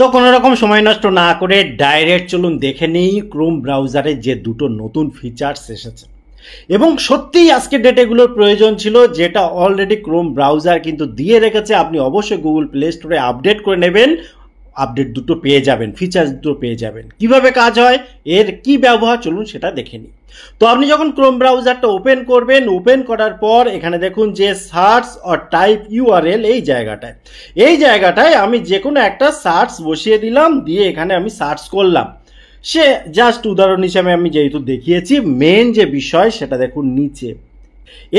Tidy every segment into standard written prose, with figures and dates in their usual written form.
তো কোনো রকম সময় নষ্ট না করে ডাইরেক্ট চলুন দেখে নিই ক্রোম ব্রাউজারে যে দুটো নতুন ফিচার্স এসেছে এবং সত্যিই আজকের ডেটে এগুলোর প্রয়োজন ছিল, যেটা অলরেডি ক্রোম ব্রাউজার কিন্তু দিয়ে রেখেছে। আপনি অবশ্যই গুগল প্লে স্টোরে আপডেট করে নেবেন, আপডেট দুটো পেয়ে যাবেন, ফিচার্স দুটো পেয়ে যাবেন। কিভাবে কাজ হয়, এর কি ব্যবহার, চলুন সেটা দেখে নিই। তো আপনি যখন ক্রোম ব্রাউজারটা ওপেন করবেন, ওপেন করার পর এখানে দেখুন যে সার্চ অর টাইপ ইউআরএল, এই জায়গাটায় আমি যে কোনো একটা সার্চ বসিয়ে দিলাম, দিয়ে এখানে আমি সার্চ করলাম। সে জাস্ট উদাহরণ হিসাবে আমি যেহেতু দেখিয়েছি, মেন যে বিষয় সেটা দেখুন নিচে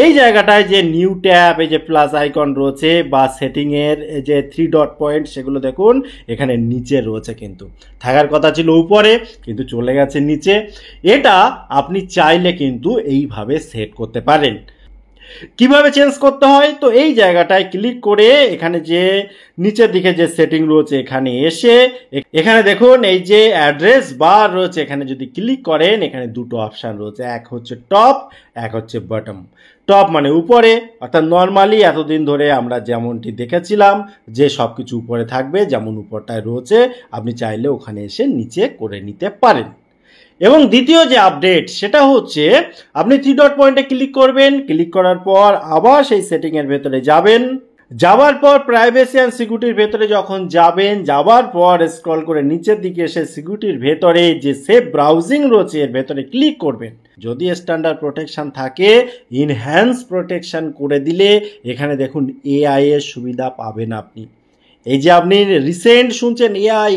এই জায়গাটায় যে নিউ ট্যাব, এই যে প্লাস আইকন রয়েছে বা সেটিংয়ের যে 3 ডট পয়েন্ট, সেগুলো দেখুন এখানে নিচে রয়েছে। কিন্তু থাকার কথা ছিল উপরে, কিন্তু চলে গেছে নিচে। এটা আপনি চাইলে কিন্তু এইভাবে সেট করতে পারেন। কিভাবে চেঞ্জ করতে হয়, তো এই জায়গাটায় ক্লিক করে এখানে যে নিচের দিকে যে সেটিং রয়েছে এখানে এসে এখানে দেখুন এই যে অ্যাড্রেস বার রয়েছে, এখানে যদি ক্লিক করেন এখানে দুটো অপশান রয়েছে, এক হচ্ছে টপ, এক হচ্ছে বটম। টপ মানে উপরে, অর্থাৎ নর্মালি এতদিন ধরে আমরা যেমনটি দেখেছিলাম যে সব কিছু উপরে থাকবে, যেমন উপরটায় রয়েছে, আপনি চাইলে ওখানে এসে নিচে করে নিতে পারেন। এবং দ্বিতীয় যে আপডেট সেটা হচ্ছে আপনি 3 ডট পয়েন্টে ক্লিক করবেন, ক্লিক করার পর আবার সেই সেটিংয়ের ভেতরে যাবেন, যাওয়ার পর প্রাইভেসি অ্যান্ড সিকিউরিটির ভেতরে যখন যাবেন, যাওয়ার পর স্ক্রল করে নিচের দিকে এসে সিকিউরিটির ভেতরে যে সেভ ব্রাউজিং রয়েছে এর ভেতরে ক্লিক করবেন। যদি স্ট্যান্ডার্ড প্রোটেকশন থাকে, ইনহ্যান্স প্রোটেকশন করে দিলে এখানে দেখুন এআই এর সুবিধা পাবেন আপনি। এই যে আপনি রিসেন্ট শুনছেন এআই,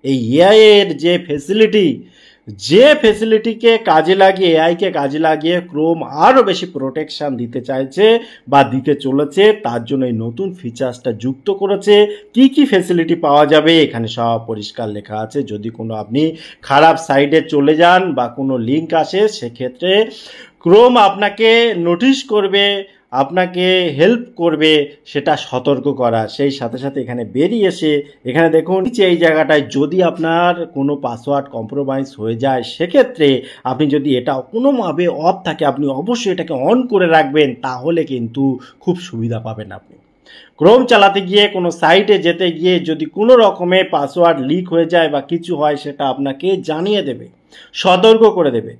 এই এআই এর যে ফেসিলিটিকে কাজে লাগিয়ে, এআইকে কাজে লাগিয়ে ক্রোম আরও বেশি প্রোটেকশন দিতে চাইছে বা দিতে চলেছে, তার জন্য এই নতুন ফিচার্সটা যুক্ত করেছে। কি কি ফেসিলিটি পাওয়া যাবে এখানে সব পরিষ্কার লেখা আছে। যদি কোনো আপনি খারাপ সাইডে চলে যান বা কোনো লিঙ্ক আসে, সেক্ষেত্রে ক্রোম আপনাকে নোটিশ করবে, আপনাকে হেল্প করবে সেটা সতর্ক করা। সেই সাথে সাথে এখানে বেরিয়ে এসে এখানে দেখুন নিচে এই জায়গাটায় যদি আপনার কোনো পাসওয়ার্ড কম্প্রোমাইজ হয়ে যায়, সেক্ষেত্রে আপনি যদি এটা কোনোভাবে অফ থাকে, আপনি অবশ্যই এটাকে অন করে রাখবেন, তাহলে কিন্তু খুব সুবিধা পাবেন আপনি। ক্রোম চালাতে গিয়ে, কোনো সাইটে যেতে গিয়ে যদি কোনো রকমে পাসওয়ার্ড লিক হয়ে যায় বা কিছু হয়, সেটা আপনাকে জানিয়ে দেবে, সতর্ক করে দেবে।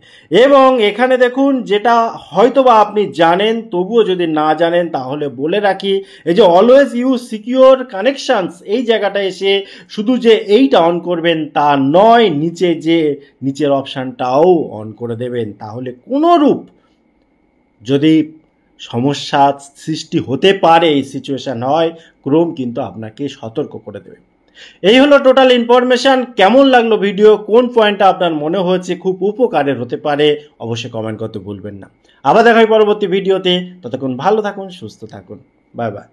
এবং এখানে দেখুন যেটা হয়তোবা আপনি জানেন, তবুও যদি না জানেন তাহলে বলে রাখি, এই যে অলওয়েজ ইউজ সিকিউর কানেকশনস, এই জায়গাটায় এসে শুধু যে এইটা অন করবেন তা নয়, নিচের অপশানটাও অন করে দেবেন। তাহলে কোনো রূপ যদি সমস্যা সৃষ্টি হতে পারে, এই সিচুয়েশন হয়, ক্রোম কিন্তু আপনাকে সতর্ক করে দেবে। এই হলো টোটাল ইনফরমেশন। কেমন লাগলো ভিডিও, কোন পয়েন্টটা আপনার মনে হয়েছে খুব উপকারের হতে পারে, অবশ্যই কমেন্ট করতে ভুলবেন না। আবার দেখা হয় পরবর্তী ভিডিওতে। ততক্ষণ ভালো থাকুন, সুস্থ থাকুন, বাই বাই।